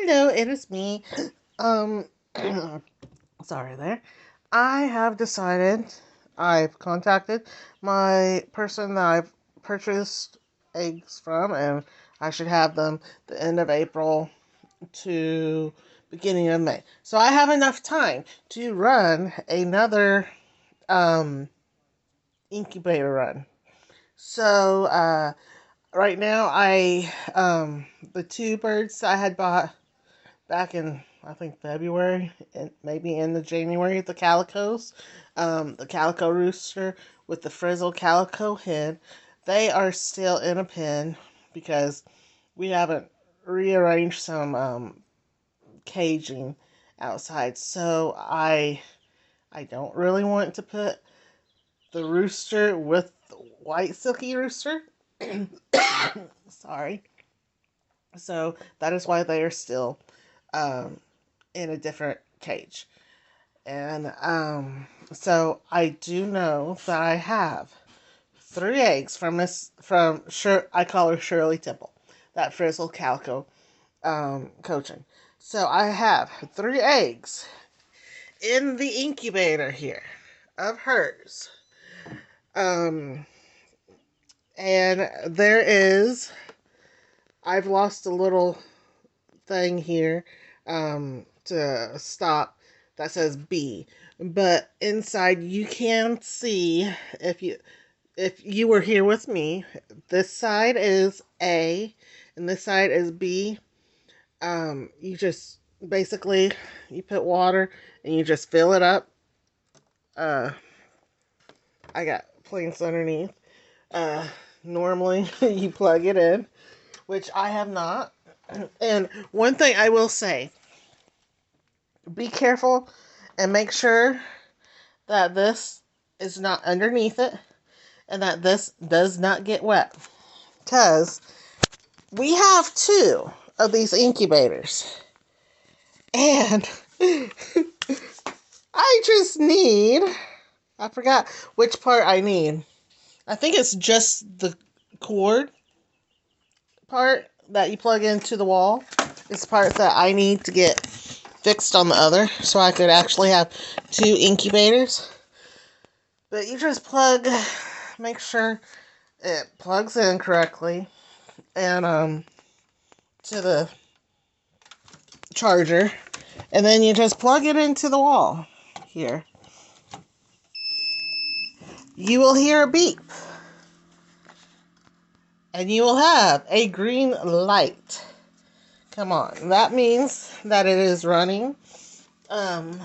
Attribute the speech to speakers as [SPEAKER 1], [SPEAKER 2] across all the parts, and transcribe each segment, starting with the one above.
[SPEAKER 1] Hello, it is me. Um, sorry there. I have decided, I've contacted my person that I've purchased eggs from, and I should have them the end of April to beginning of May. So I have enough time to run another um incubator run. So right now the two birds I had bought back in I think February and maybe in the January, the calicos, the calico rooster with the frizzle calico hen, they are still in a pen because we haven't rearranged some caging outside. So I don't really want to put the rooster with the white silky rooster. Sorry. So that is why they are still um, in a different cage. And so I do know that I have three eggs from I call her Shirley Temple, that frizzle calico coaching. So I have three eggs in the incubator here of hers. Um, and there is, I've lost a little thing here to stop that says B, but inside you can see if you were here with me. This side is A, and this side is B. You just basically you put water and you just fill it up. Uh, I got plants underneath. Uh, Normally you plug it in, which I have not. And one thing I will say, be careful and make sure that this is not underneath it and that this does not get wet. Because we have two of these incubators. And I forgot which part I need. I think it's just the cord part that you plug into the wall. It's the part that I need to get fixed on the other so I could actually have two incubators. But you just make sure it plugs in correctly and to the charger, and then you just plug it into the wall here. You will hear a beep and you will have a green light. Come on, that means that it is running. Um,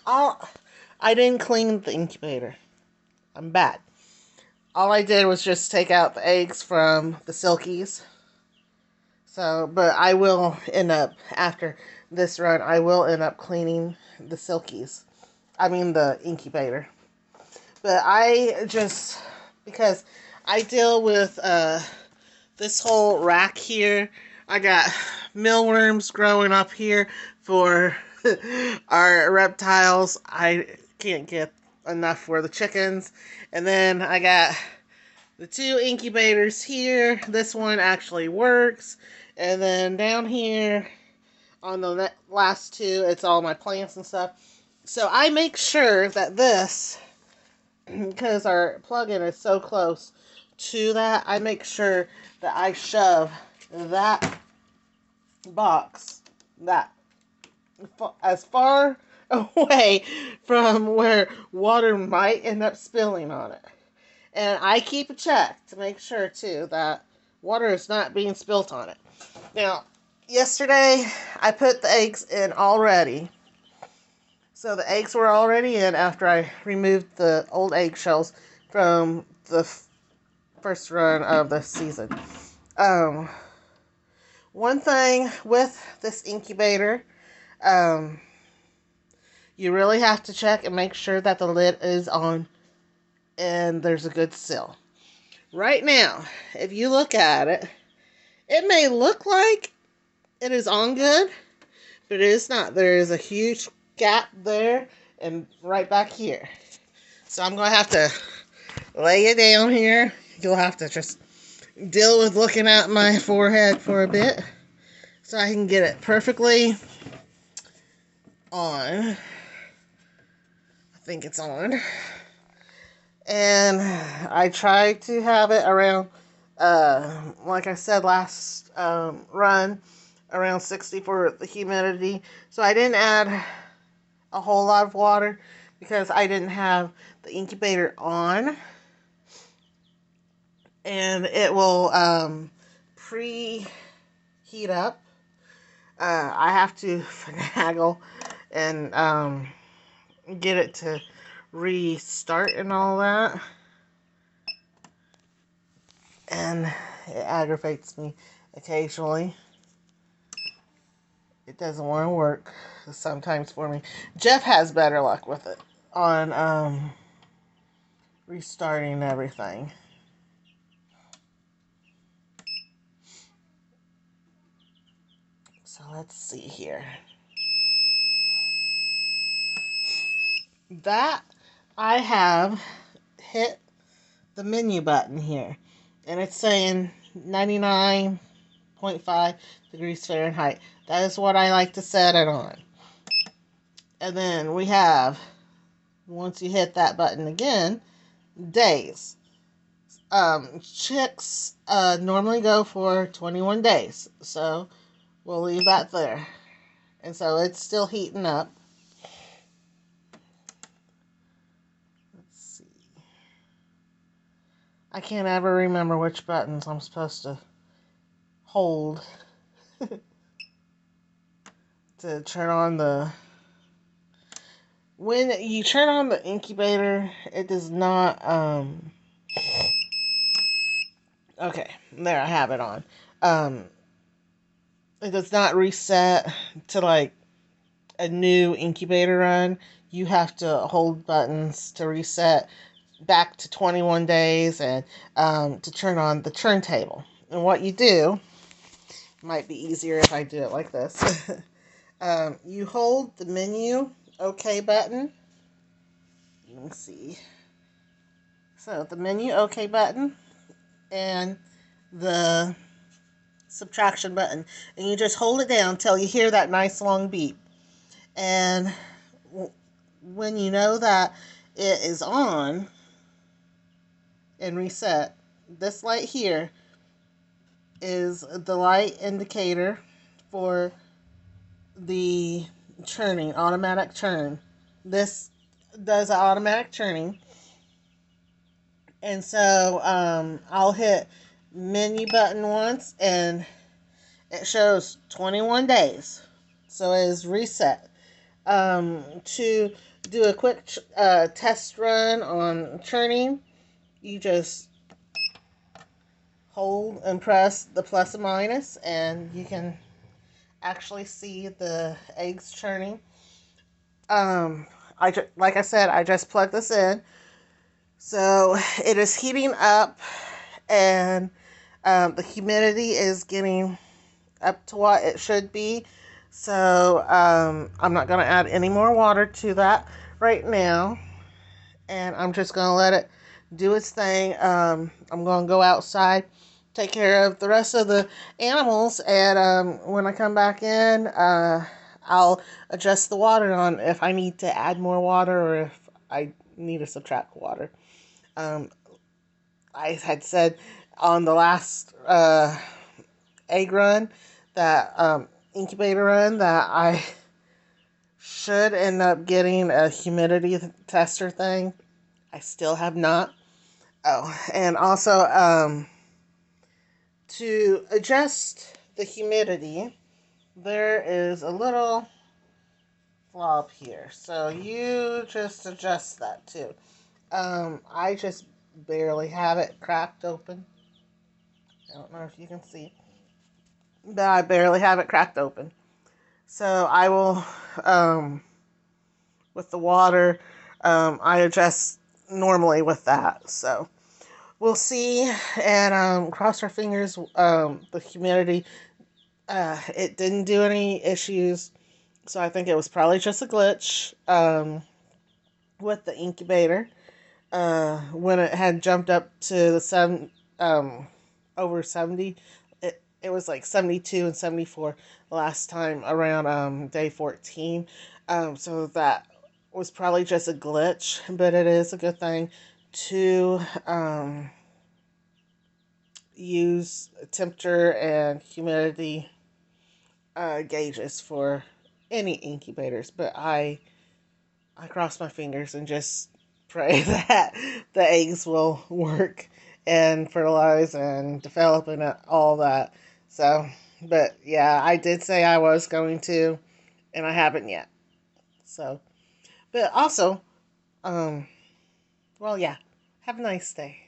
[SPEAKER 1] I didn't clean the incubator. I'm bad. All I did was just take out the eggs from the silkies. So, but I will end up, after this run, I will end up cleaning the silkies. I mean the incubator. But because I deal with this whole rack here. I got mealworms growing up here for our reptiles. I can't get enough for the chickens. And then I got the two incubators here. This one actually works. And then down here on the last two, it's all my plants and stuff. So I make sure that this, because our plug-in is so close to that, I make sure that I shove that box that as far away from where water might end up spilling on it. And I keep a check to make sure, too, that water is not being spilt on it. Now, yesterday, I put the eggs in already. So the eggs were already in after I removed the old eggshells from the first run of the season. One thing with this incubator, you really have to check and make sure that the lid is on and there's a good seal. Right now, if you look at it, it may look like it is on good, but it is not. There is a huge gap there and right back here. So I'm going to have to lay it down here. You'll have to just deal with looking at my forehead for a bit. so I can get it perfectly on. I think it's on. And I try to have it around, like I said last run, around 60 for the humidity. So I didn't add a whole lot of water because I didn't have the incubator on. And it will preheat up. I have to finagle and get it to restart and all that. And it aggravates me occasionally. It doesn't want to work sometimes for me. Jeff has better luck with it on restarting everything. So let's see here. That I have hit the menu button here, and it's saying 99.5 degrees Fahrenheit. That is what I like to set it on. And then we have, once you hit that button again, days. Chicks normally go for 21 days, so we'll leave that there. And so it's still heating up. Let's see. I can't ever remember which buttons I'm supposed to hold to turn on the... When you turn on the incubator, it does not, okay, there, I have it on. It does not reset to, like, a new incubator run. You have to hold buttons to reset back to 21 days and to turn on the turntable. And what you do, might be easier if I do it like this. You hold the menu OK button. Let me see. So the menu OK button and the subtraction button, and you just hold it down until you hear that nice long beep. And when you know that it is on and reset, this light here is the light indicator for the churning, automatic churn. This does an automatic churning. And so I'll hit menu button once and it shows 21 days. So it is reset. To do a quick test run on churning, you just hold and press the plus and minus, and you can actually see the eggs churning. Like I said, I just plugged this in. So it is heating up, and the humidity is getting up to what it should be. So I'm not going to add any more water to that right now. And I'm just going to let it do its thing. I'm going to go outside, take care of the rest of the animals. And when I come back in, I'll adjust the water on if I need to add more water or if I need to subtract water. I had said on the last egg run, that incubator run, that I should end up getting a humidity tester thing. I still have not. Oh, and also to adjust the humidity, there is a little blob here. So you just adjust that too. I just barely have it cracked open. I don't know if you can see, but I barely have it cracked open. So I will, with the water, I adjust normally with that. So we'll see, and cross our fingers. The humidity, it didn't do any issues, so I think it was probably just a glitch with the incubator. When it had jumped up to the over 70, it was like 72 and 74 last time around day 14. So that was probably just a glitch, but it is a good thing to use temperature and humidity gauges for any incubators. But I cross my fingers and just pray that the eggs will work and fertilize and develop and all that. So, but yeah, I did say I was going to, and I haven't yet. So, but also, um, well, yeah, have a nice day.